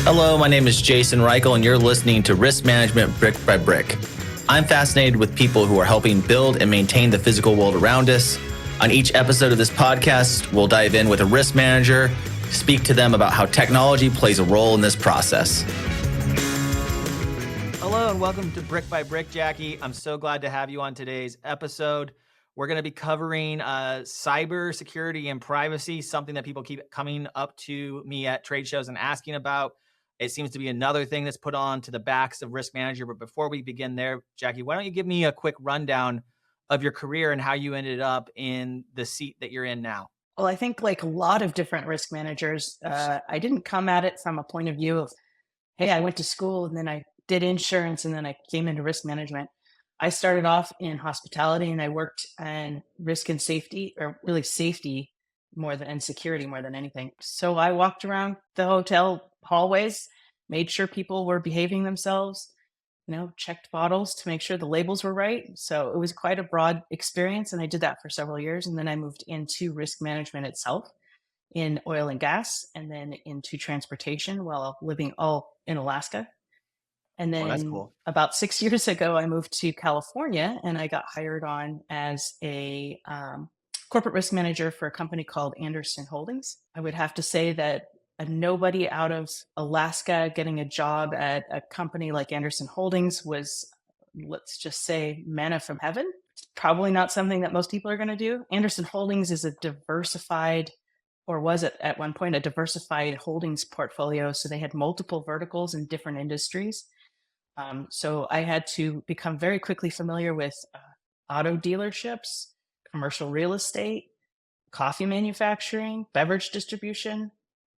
Hello, my name is Jason Reichl, and you're listening to Risk Management Brick by Brick. I'm fascinated with people who are helping build and maintain the physical world around us. On each episode of this podcast, we'll dive in with a risk manager, speak to them about how technology plays a role in this process. Hello, and welcome to Brick by Brick, Jackie. I'm so glad to have you on today's episode. We're going to be covering cybersecurity and privacy, something that people keep coming up to me at trade shows and asking about. It seems to be another thing that's put on to the backs of risk manager. But before we begin there, Jackie, why don't you give me a quick rundown of your career and how you ended up in the seat that you're in now? Well, I think like a lot of different risk managers, I didn't come at it from a point of view of, hey, I went to school and then I did insurance and then I came into risk management. I started off in hospitality and I worked in risk and safety, or really safety more than and security more than anything. So I walked around the hotel hallways, made sure people were behaving themselves, checked bottles to make sure the labels were right. So it was quite a broad experience. And I did that for several years. And then I moved into risk management itself in oil and gas, and then into transportation while living all in Alaska. And then that's cool. About 6 years ago, I moved to California and I got hired on as a corporate risk manager for a company called Andersen Holdings. I would have to say that nobody out of Alaska getting a job at a company like Andersen Holdings was, let's just say, manna from heaven. It's probably not something that most people are going to do. Andersen Holdings is a diversified, or was it at one point, a diversified holdings portfolio. So they had multiple verticals in different industries. So I had to become very quickly familiar with auto dealerships, commercial real estate, coffee manufacturing, beverage distribution,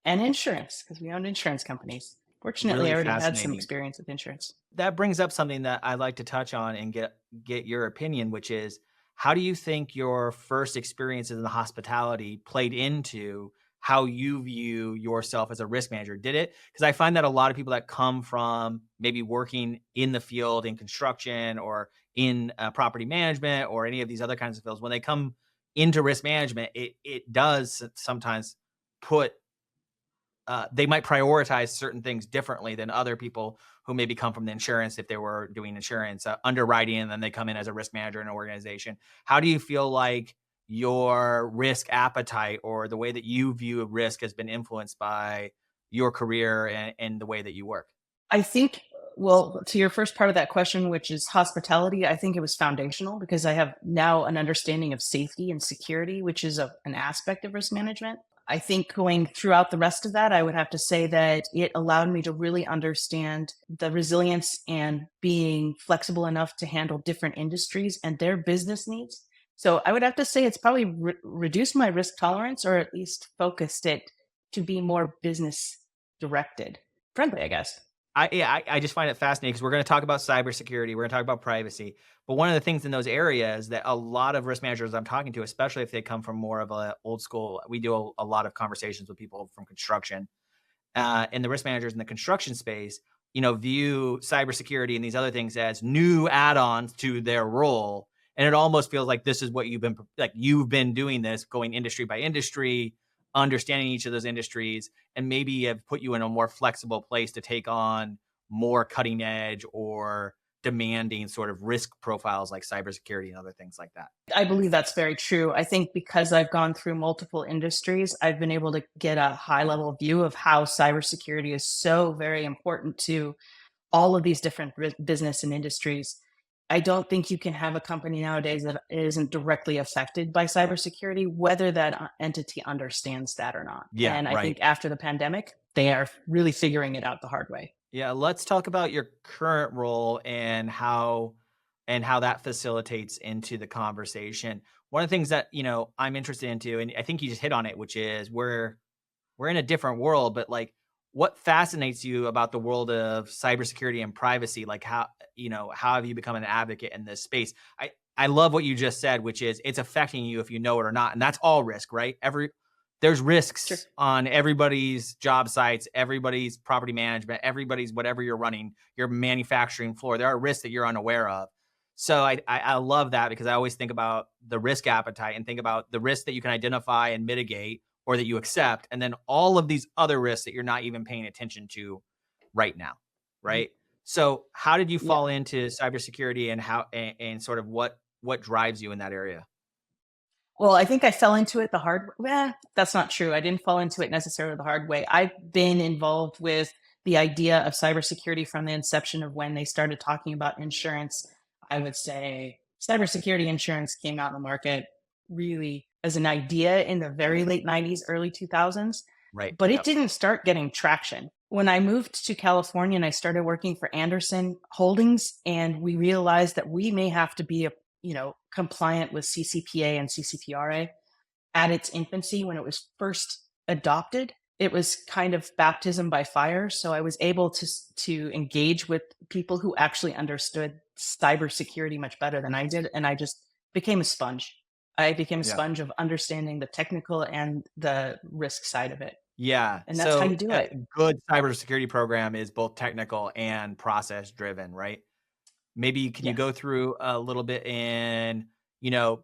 and insurance, because we owned insurance companies. Fortunately, Really I already had some fascinating. experience with insurance. That brings up something that I'd like to touch on and get your opinion, which is, how do you think your first experiences in the hospitality played into how you view yourself as a risk manager? Did it? Because I find that a lot of people that come from maybe working in the field in construction or in property management or any of these other kinds of fields, when they come into risk management, it does sometimes put they might prioritize certain things differently than other people who maybe come from the insurance, if they were doing insurance underwriting, and then they come in as a risk manager in an organization. How do you feel like your risk appetite or the way that you view risk has been influenced by your career and the way that you work? I think, well, to your first part of that question, which is hospitality, I think it was foundational because I have now an understanding of safety and security, which is an aspect of risk management. I think going throughout the rest of that, I would have to say that it allowed me to really understand the resilience and being flexible enough to handle different industries and their business needs. So I would have to say it's probably reduced my risk tolerance, or at least focused it to be more business directed, friendly, I guess. I just find it fascinating because we're going to talk about cybersecurity, we're going to talk about privacy, but one of the things in those areas that a lot of risk managers I'm talking to, especially if they come from more of a old school, we do a lot of conversations with people from construction, and the risk managers in the construction space, view cybersecurity and these other things as new add-ons to their role, and it almost feels like this is what you've been doing this, going industry by industry, understanding each of those industries, and maybe have put you in a more flexible place to take on more cutting edge or demanding sort of risk profiles like cybersecurity and other things like that. I believe that's very true. I think because I've gone through multiple industries, I've been able to get a high level view of how cybersecurity is so very important to all of these different business and industries. I don't think you can have a company nowadays that isn't directly affected by cybersecurity, whether that entity understands that or not. Yeah, and I right. think after the pandemic, they are really figuring it out the hard way. Yeah, let's talk about your current role and how that facilitates into the conversation. One of the things that, I'm interested into, and I think you just hit on it, which is we're in a different world, but like, what fascinates you about the world of cybersecurity and privacy? Like how have you become an advocate in this space? I love what you just said, which is it's affecting you if you know it or not. And that's all risk, right? There's risks Sure. on everybody's job sites, everybody's property management, everybody's whatever you're running, your manufacturing floor. There are risks that you're unaware of. So I love that because I always think about the risk appetite and think about the risk that you can identify and mitigate or that you accept, and then all of these other risks that you're not even paying attention to right now, Mhm. right? So how did you Yeah. fall into cybersecurity, and how and sort of what drives you in that area? Well, I think I fell into it the hard that's not true. I didn't fall into it necessarily the hard way. I've been involved with the idea of cybersecurity from the inception of when they started talking about insurance. I would say cybersecurity insurance came out in the market really as an idea in the very late 90s, early 2000s, Right. but it Yep. didn't start getting traction. When I moved to California and I started working for Anderson Holdings, and we realized that we may have to be compliant with CCPA and CCPRA at its infancy when it was first adopted. It was kind of baptism by fire. So I was able to engage with people who actually understood cybersecurity much better than I did, and I just became a sponge. I became a Yeah. sponge of understanding the technical and the risk side of it, Yeah. and that's how you So do a it. good cybersecurity program is both technical and process driven, right? Maybe can you go Yes. through a little bit in,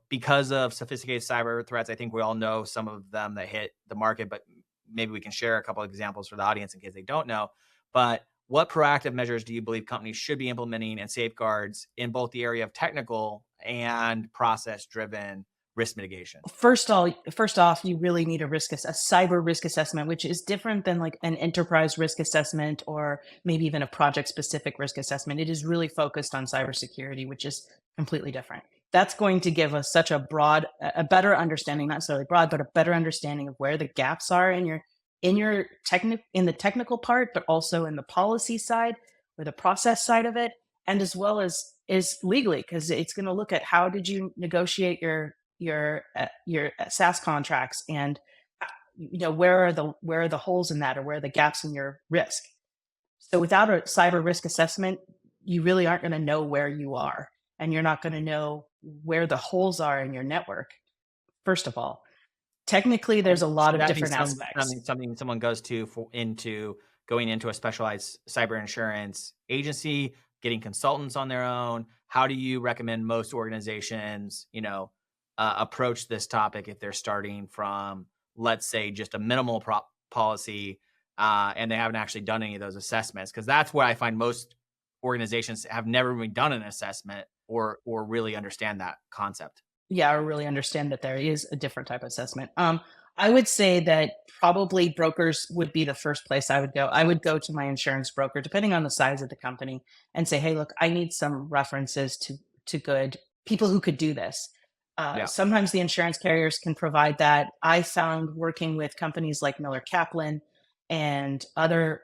because of sophisticated cyber threats, I think we all know some of them that hit the market, but maybe we can share a couple of examples for the audience in case they don't know. But what proactive measures do you believe companies should be implementing and safeguards in both the area of technical and process driven risk mitigation? First off, you really need a cyber risk assessment, which is different than like an enterprise risk assessment or maybe even a project specific risk assessment. It is really focused on cybersecurity, which is completely different. That's going to give us such a better understanding, not necessarily broad, but a better understanding of where the gaps are in the technical part, but also in the policy side or the process side of it, and as well as is legally, because it's going to look at how did you negotiate your SaaS contracts, and where are the holes in that, or where are the gaps in your risk. So without a cyber risk assessment, you really aren't going to know where you are, and you're not going to know where the holes are in your network. First of all, technically, there's And a lot should of that be different aspects. something someone goes to for into going into a specialized cyber insurance agency, getting consultants on their own? How do you recommend most organizations, approach this topic if they're starting from, let's say, just a minimal policy, and they haven't actually done any of those assessments? Because that's where I find most organizations have never really done an assessment or really understand that concept. Yeah, I really understand that there is a different type of assessment. I would say that probably brokers would be the first place I would go. I would go to my insurance broker, depending on the size of the company, and say, "Hey, look, I need some references to good people who could do this." Yeah. Sometimes the insurance carriers can provide that. I found working with companies like Miller Kaplan and other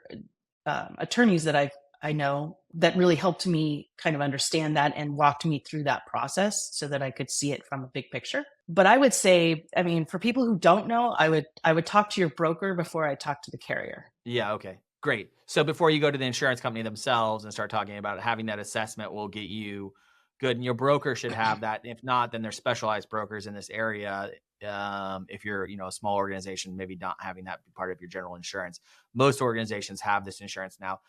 attorneys that I know that really helped me kind of understand that and walked me through that process so that I could see it from a big picture. But I would say, I mean, for people who don't know, I would talk to your broker before I talk to the carrier. Yeah, okay. Great. So before you go to the insurance company themselves and start talking about it, having that assessment will get you good. And your broker should have that. If not, then there's specialized brokers in this area. If you're, a small organization, maybe not having that be part of your general insurance. Most organizations have this insurance now.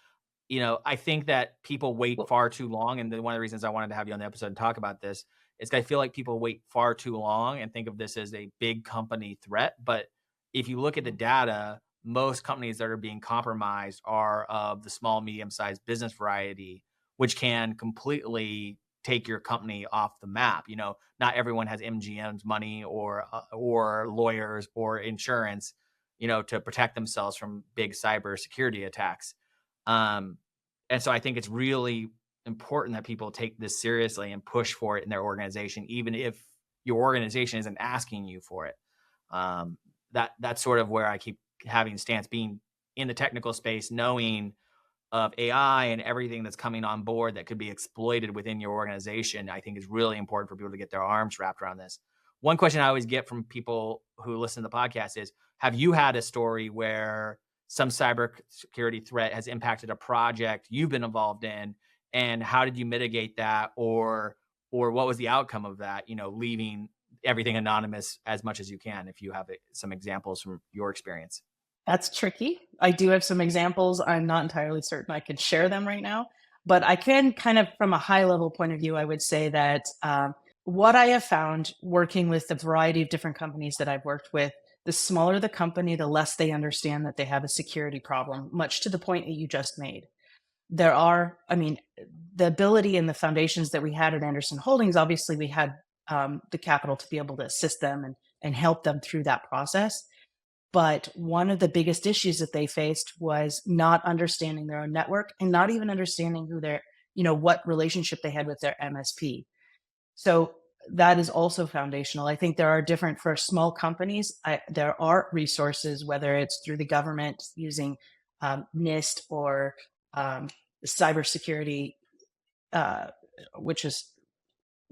I think that people wait Well, far too long. And one of the reasons I wanted to have you on the episode and talk about this is 'cause I feel like people wait far too long and think of this as a big company threat. But if you look at the data, most companies that are being compromised are of the small, medium sized business variety, which can completely take your company off the map. Not everyone has MGM's money or lawyers or insurance, to protect themselves from big cyber security attacks. Um, and so I think it's really important that people take this seriously and push for it in their organization, even if your organization isn't asking you for it. Um, that's sort of where I keep having stance, being in the technical space, knowing of AI and everything that's coming on board that could be exploited within your organization. I think is really important for people to get their arms wrapped around this. One question I always get from people who listen to the podcast is, have you had a story where some cybersecurity threat has impacted a project you've been involved in, and how did you mitigate that, or what was the outcome of that? Leaving everything anonymous as much as you can, if you have some examples from your experience. that's tricky. I do have some examples. I'm not entirely certain I could share them right now. But I can kind of, from a high level point of view, I would say that what I have found working with the variety of different companies that I've worked with, the smaller the company, the less they understand that they have a security problem, much to the point that you just made. There are, I mean, the ability and the foundations that we had at Anderson Holdings, obviously we had the capital to be able to assist them and help them through that process. But one of the biggest issues that they faced was not understanding their own network and not even understanding who their, what relationship they had with their MSP. So that is also foundational. I think there are different for small companies. There are resources, whether it's through the government using NIST or um, cybersecurity, uh, which is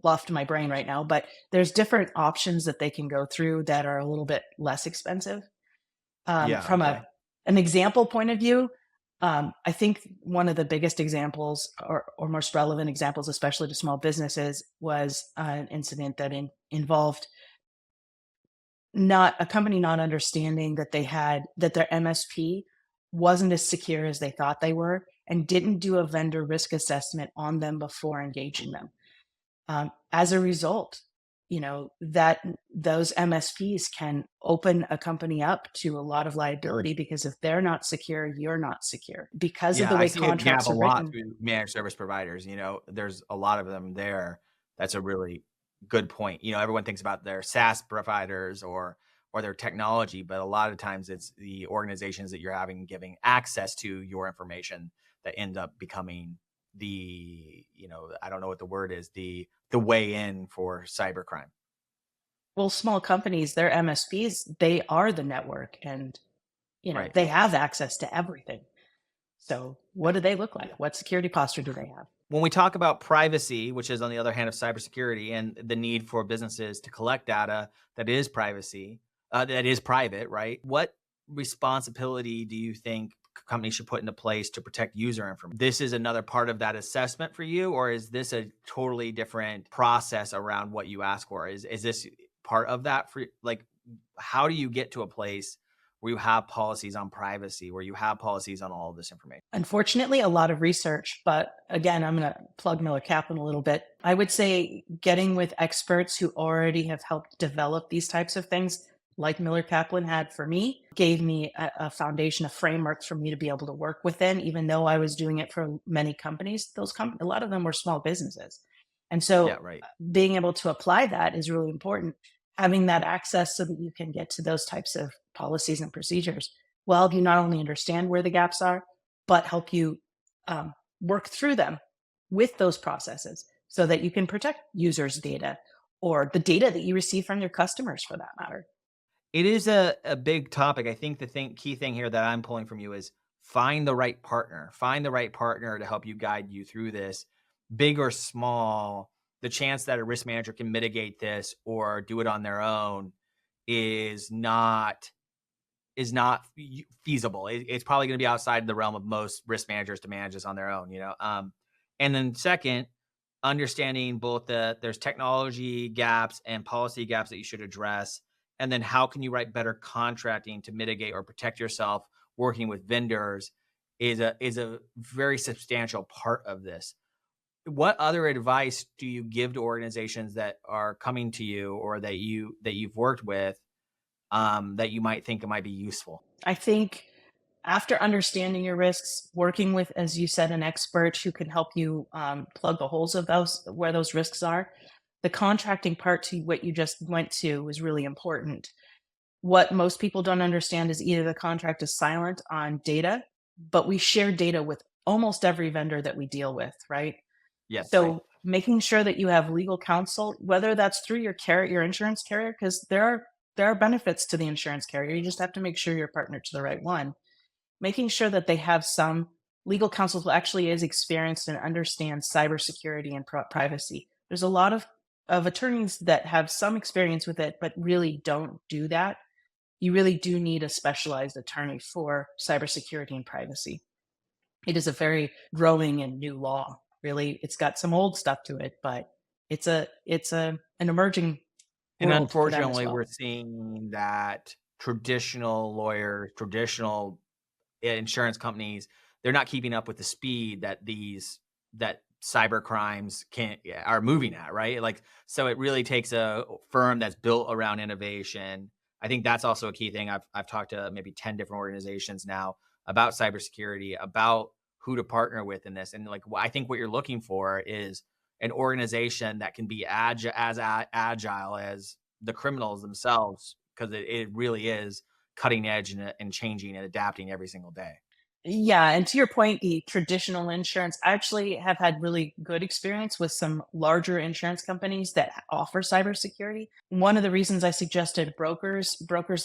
left my brain right now. But there's different options that they can go through that are a little bit less expensive. Yeah. From Okay. an example point of view, I think one of the biggest examples or most relevant examples, especially to small businesses, was an incident that involved not a company not understanding that that their MSP wasn't as secure as they thought they were and didn't do a vendor risk assessment on them before engaging them. As a result, that those MSPs can open a company up to a lot of liability because if they're not secure, you're not secure because of Yeah, the I way see a gap contracts a are lot written. through managed service providers, there's a lot of them there. That's a really good point. Everyone thinks about their SaaS providers or their technology, but a lot of times it's the organizations that you're having giving access to your information that end up becoming I don't know what the word is, the way in for cybercrime. Well, small companies, their MSPs, they are the network and Right. they have access to everything. So what do they look like? What security posture do they have? When we talk about privacy, which is on the other hand of cybersecurity, and the need for businesses to collect data that is that is private, right? What responsibility do you think companies should put into place to protect user information? This is another part of that assessment for you, or is this a totally different process around what you ask for? Is this part of that for like? How do you get to a place where you have policies on privacy, where you have policies on all of this information? Unfortunately, a lot of research, but again, I'm going to plug Miller Kaplan a little bit. I would say getting with experts who already have helped develop these types of things, like Miller Kaplan had for me, gave me a foundation, a framework for me to be able to work within, even though I was doing it for many companies. A lot of them were small businesses. And Yeah, so right. being able to apply that is really important. Having that access so that you can get to those types of policies and procedures will help you not only understand where the gaps are, but help you work through them with those processes so that you can protect users' data or the data that you receive from your customers for that matter. It is a big topic. I think key thing here that I'm pulling from you is find the right partner. Find the right partner to help you guide you through this, big or small. The chance that a risk manager can mitigate this or do it on their own is not feasible. It's probably going to be outside the realm of most risk managers to manage this on their own. And then second, understanding both there's technology gaps and policy gaps that you should address, and then how can you write better contracting to mitigate or protect yourself working with vendors is a very substantial part of this. What other advice do you give to organizations that are coming to you or that you've worked with, that you might think it might be useful? I think after understanding your risks, working with, as you said, an expert who can help you plug the holes of those where those risks are, the contracting part to what you just went to is really important. What most people don't understand is either the contract is silent on data, but we share data with almost every vendor that we deal with, right? Yes, right. So making sure that you have legal counsel, whether that's through your insurance carrier, because there are benefits to the insurance carrier. You just have to make sure you're partnered to the right one. Making sure that they have some legal counsel who actually is experienced and understands cybersecurity and privacy. There's a lot of attorneys that have some experience with it, but really don't do that. You really do need a specialized attorney for cybersecurity and privacy. It is a very growing and new law. Really, it's got some old stuff to it, but it's an emerging And world for them as unfortunately, we're well. seeing that traditional lawyers, traditional insurance companies, they're not keeping up with the speed that these cyber crimes are moving at, right? Like, so it really takes a firm that's built around innovation. I think that's also a key thing. I've talked to maybe 10 different organizations now about cybersecurity, about who to partner with in this. And like, I think what you're looking for is an organization that can be agile as the criminals themselves, because it really is cutting edge and changing and adapting every single day. Yeah, and to your point, the traditional insurance, I actually have had really good experience with some larger insurance companies that offer cybersecurity. One of the reasons I suggested brokers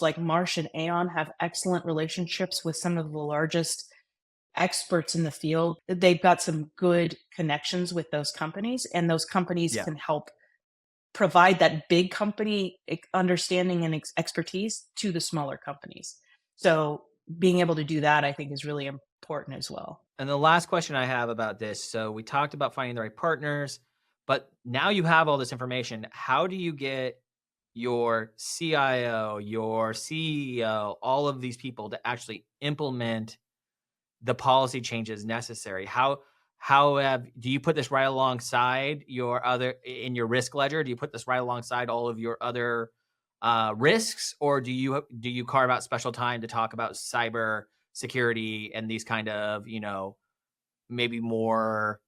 like Marsh and Aon have excellent relationships with some of the largest experts in the field. They've got some good connections with those companies, and those companies Yeah. can help provide that big company understanding and expertise to the smaller companies. So being able to do that, I think, is really important as well. And the last question I have about this, so we talked about finding the right partners, but now you have all this information. How do you get your CIO, your CEO, all of these people to actually implement the policy changes necessary? Do you put this right alongside your other in your risk ledger? Do you put this right alongside all of your other risks, or do you carve out special time to talk about cyber security and these kind of, maybe more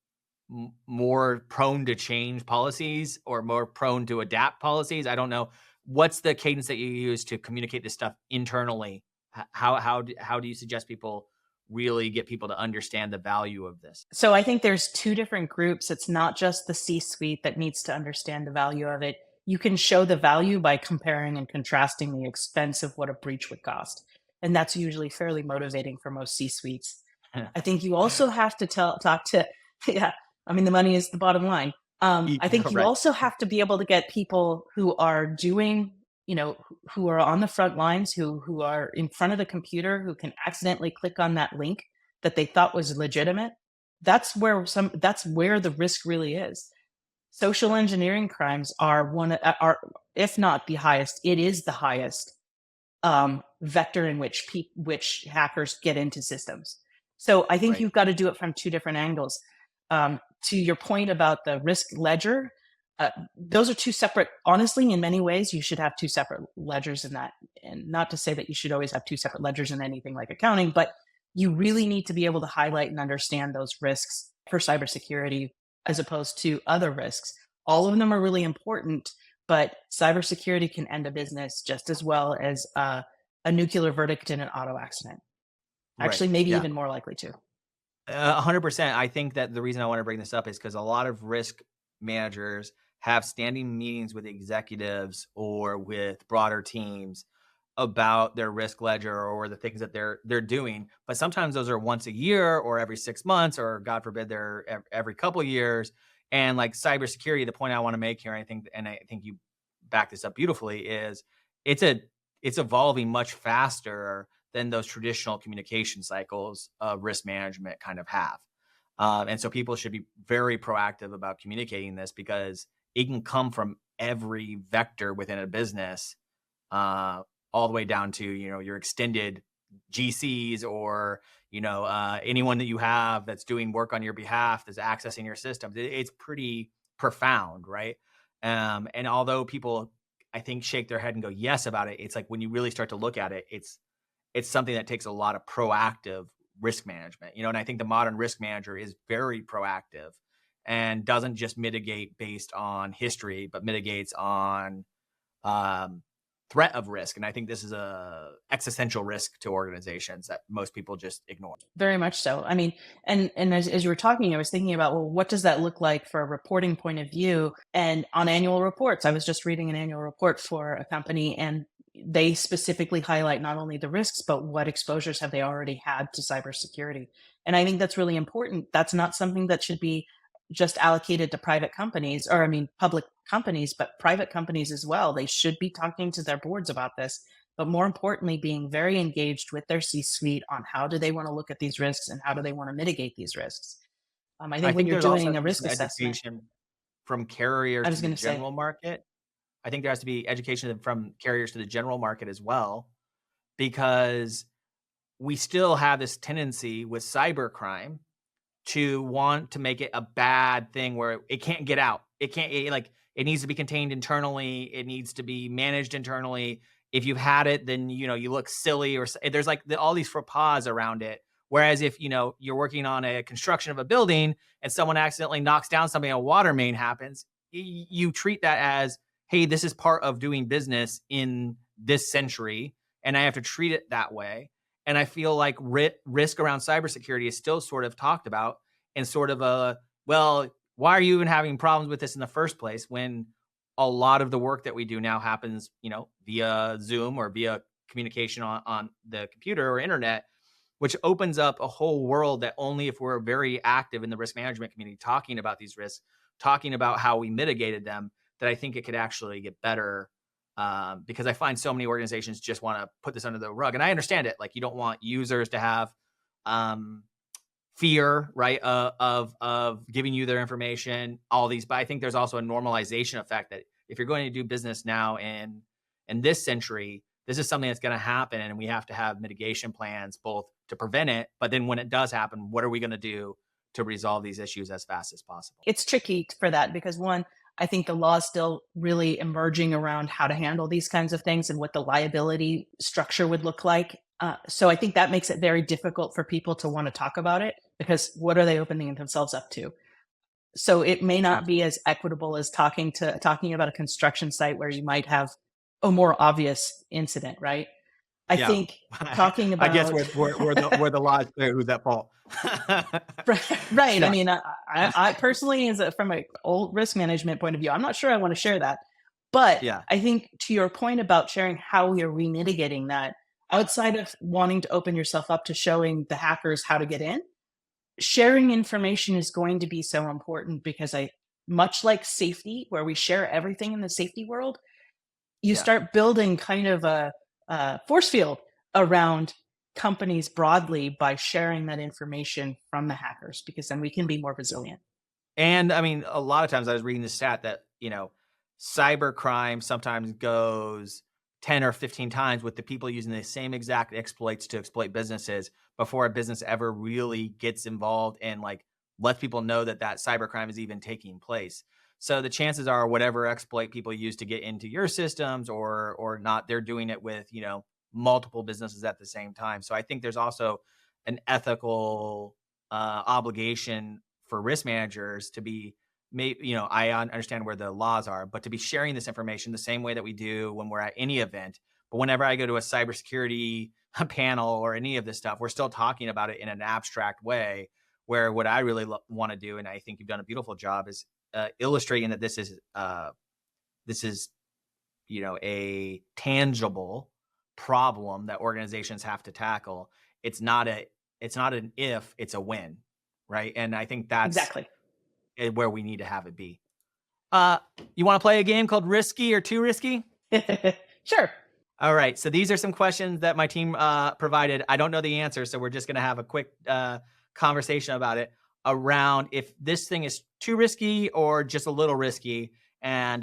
prone to change policies or more prone to adapt policies? I don't know. What's the cadence that you use to communicate this stuff internally? How do you suggest people really get people to understand the value of this? So I think there's two different groups. It's not just the C-suite that needs to understand the value of it. You can show the value by comparing and contrasting the expense of what a breach would cost. And that's usually fairly motivating for most C-suites. I think you also have to talk to, yeah, I mean, the money is the bottom line. I think you Right. also have to be able to get people who are doing, who are on the front lines, who are in front of the computer, who can accidentally click on that link that they thought was legitimate. That's where the risk really is. Social engineering crimes are, if not the highest, it is the highest vector in which hackers get into systems. So I think Right. you've got to do it from two different angles. To your point about the risk ledger, those are two separate. Honestly, in many ways, you should have two separate ledgers in that. And not to say that you should always have two separate ledgers in anything like accounting, but you really need to be able to highlight and understand those risks for cybersecurity as opposed to other risks. All of them are really important, but cybersecurity can end a business just as well as a nuclear verdict in an auto accident. Right. Actually, maybe Yeah. even more likely to. 100%. I think that the reason I want to bring this up is because a lot of risk managers have standing meetings with executives or with broader teams about their risk ledger or the things that they're doing. But sometimes those are once a year or every 6 months, or God forbid, they're every couple of years. And like cybersecurity, the point I want to make here, and I think you back this up beautifully, is it's a it's evolving much faster than those traditional communication cycles of risk management kind of have. And so people should be very proactive about communicating this, because it can come from every vector within a business, uh, all the way down to, your extended GCs, or, anyone that you have that's doing work on your behalf, that's accessing your systems. It's pretty profound, right? And although people, I think, shake their head and go yes about it, it's like when you really start to look at it, it's something that takes a lot of proactive risk management, and I think the modern risk manager is very proactive and doesn't just mitigate based on history, but mitigates on um, threat of risk. And I think this is a existential risk to organizations that most people just ignore. Very much so. I mean, and as you were talking, I was thinking about, well, what does that look like for a reporting point of view? And on annual reports, I was just reading an annual report for a company, and they specifically highlight not only the risks, but what exposures have they already had to cybersecurity. And I think that's really important. That's not something that should be just allocated to private companies, or I mean, public companies, but private companies as well. They should be talking to their boards about this, but more importantly, being very engaged with their C-suite on how do they want to look at these risks and how do they want to mitigate these risks. I I think when think you're there's also doing has a to be risk some assessment, education from carriers I to was the going to say, general market. I think there has to be education from carriers to the general market as well, because we still have this tendency with cybercrime to want to make it a bad thing where it can't get out. It needs to be contained internally. It needs to be managed internally. If you've had it, then, you look silly, or there's like all these faux pas around it. Whereas if, you're working on a construction of a building and someone accidentally knocks down something, a water main happens, you treat that as, hey, this is part of doing business in this century, and I have to treat it that way. And I feel like risk around cybersecurity is still sort of talked about in sort of well, why are you even having problems with this in the first place, when a lot of the work that we do now happens, via Zoom or via communication on the computer or internet, which opens up a whole world that only if we're very active in the risk management community talking about these risks, talking about how we mitigated them, that I think it could actually get better. Because I find so many organizations just want to put this under the rug, and I understand it. Like, you don't want users to have fear, right, of giving you their information, all these. But I think there's also a normalization effect that if you're going to do business now in this century, this is something that's going to happen, and we have to have mitigation plans both to prevent it, but then when it does happen, what are we going to do to resolve these issues as fast as possible? It's tricky for that because, one, I think the law is still really emerging around how to handle these kinds of things and what the liability structure would look like. So I think that makes it very difficult for people to want to talk about it, because what are they opening themselves up to? So it may not be as equitable as talking about a construction site where you might have a more obvious incident, right? I Yeah. think talking I guess about where the law is clear, who's at fault. right. Yeah. I mean, I personally, from an old risk management point of view, I'm not sure I want to share that. But Yeah. I think to your point about sharing how we are remitigating that, outside of wanting to open yourself up to showing the hackers how to get in, sharing information is going to be so important, because much like safety, where we share everything in the safety world, you Yeah. start building kind of a force field around companies broadly by sharing that information from the hackers, because then we can be more resilient. And I mean, a lot of times I was reading the stat that, cyber crime sometimes goes 10 or 15 times with the people using the same exact exploits to exploit businesses before a business ever really gets involved and like lets people know that cyber crime is even taking place. So the chances are whatever exploit people use to get into your systems or not, they're doing it with, multiple businesses at the same time. So I think there's also an ethical obligation for risk managers to be, I understand where the laws are, but to be sharing this information the same way that we do when we're at any event. But whenever I go to a cybersecurity panel or any of this stuff, we're still talking about it in an abstract way, where what I really want to do, and I think you've done a beautiful job, is illustrating that this is, a tangible problem that organizations have to tackle. It's not an if, it's a when, right? And I think that's Exactly where we need to have it be. You want to play a game called Risky or Too Risky? Sure. All right. So these are some questions that my team provided. I don't know the answer, so we're just going to have a quick conversation about it, around if this thing is too risky or just a little risky. And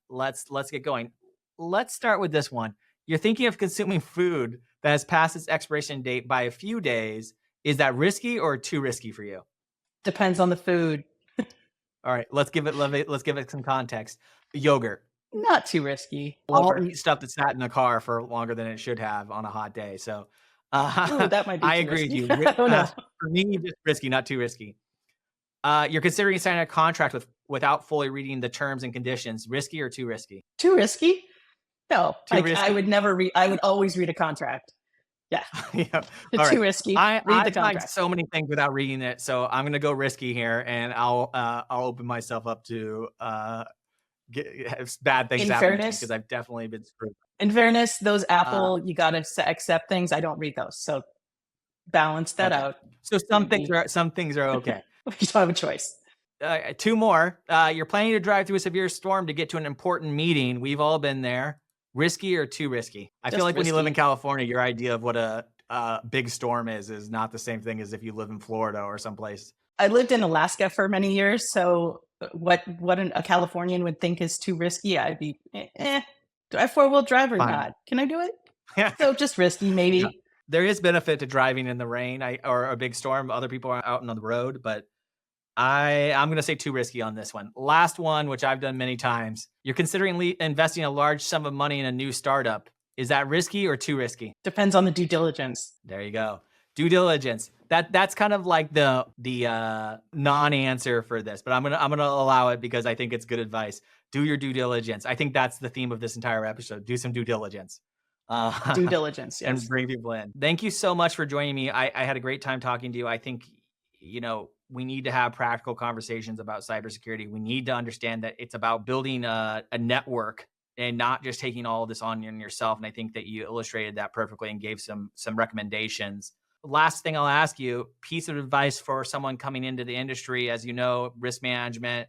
let's get going. Let's start with this one. You're thinking of consuming food that has passed its expiration date by a few days. Is that risky or too risky for you? Depends on the food. All right, let's give it some context. Yogurt. Not too risky. I'll eat stuff that sat in the car for longer than it should have on a hot day. So Ooh, that might be I too agree risky. with you. Oh, no. For me, just risky, not too risky. You're considering signing a contract without fully reading the terms and conditions. Risky or too risky? Too risky? No. Too risky? I would never read. I would always read a contract. Yeah. Yeah. Too All right. risky. I Read the find contract. so many things without reading it, so I'm gonna go risky here, and I'll open myself up to get bad things In happening fairness- because I've definitely been screwed. In fairness, those Apple, you got to accept things. I don't read those. So balance that Okay. out. So some things are okay. You don't have a choice. Two more. You're planning to drive through a severe storm to get to an important meeting. We've all been there. Risky or too risky? I feel Just like when you live risky. in California, your idea of what a big storm is not the same thing as if you live in Florida or someplace. I lived in Alaska for many years, so what a Californian would think is too risky, I'd be, do I have 4-wheel drive or Fine. not? Can I do it? Yeah. So just risky, maybe. Yeah. There is benefit to driving in the rain or a big storm. Other people are out on the road, but I'm going to say too risky on this one. Last one, which I've done many times. You're considering investing a large sum of money in a new startup. Is that risky or too risky? Depends on the due diligence. There you go. Due diligence. That's kind of like the non-answer for this, but I'm gonna allow it because I think it's good advice. Do your due diligence. I think that's the theme of this entire episode. Do some due diligence. Due diligence, yes. And bring people in. Thank you so much for joining me. I had a great time talking to you. I think, we need to have practical conversations about cybersecurity. We need to understand that it's about building a network and not just taking all of this on yourself. And I think that you illustrated that perfectly and gave some recommendations. Last thing I'll ask you, piece of advice for someone coming into the industry. As you know, risk management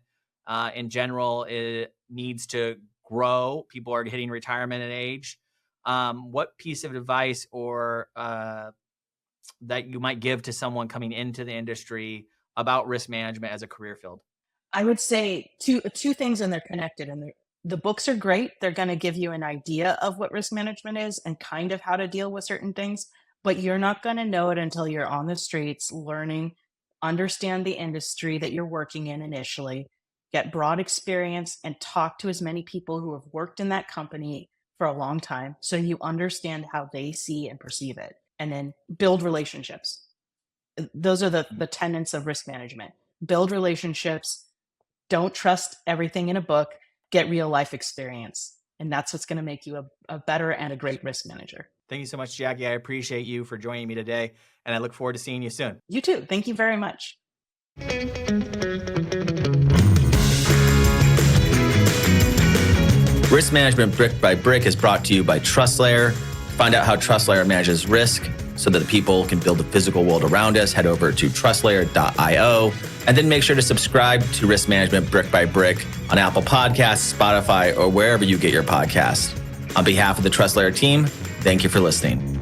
in general, it needs to grow. People are hitting retirement age. What piece of advice or that you might give to someone coming into the industry about risk management as a career field? I would say two things, and they're connected. And the books are great. They're going to give you an idea of what risk management is and kind of how to deal with certain things, but you're not going to know it until you're on the streets learning, understand the industry that you're working in initially, get broad experience, and talk to as many people who have worked in that company for a long time so you understand how they see and perceive it, and then build relationships. Those are the tenets of risk management. Build relationships. Don't trust everything in a book. Get real life experience. And that's what's going to make you a better and a great risk manager. Thank you so much, Jacquie. I appreciate you for joining me today, and I look forward to seeing you soon. You too. Thank you very much. Risk Management Brick by Brick is brought to you by TrustLayer. Find out how TrustLayer manages risk so that the people can build the physical world around us. Head over to TrustLayer.io, and then make sure to subscribe to Risk Management Brick by Brick on Apple Podcasts, Spotify, or wherever you get your podcasts. On behalf of the TrustLayer team, thank you for listening.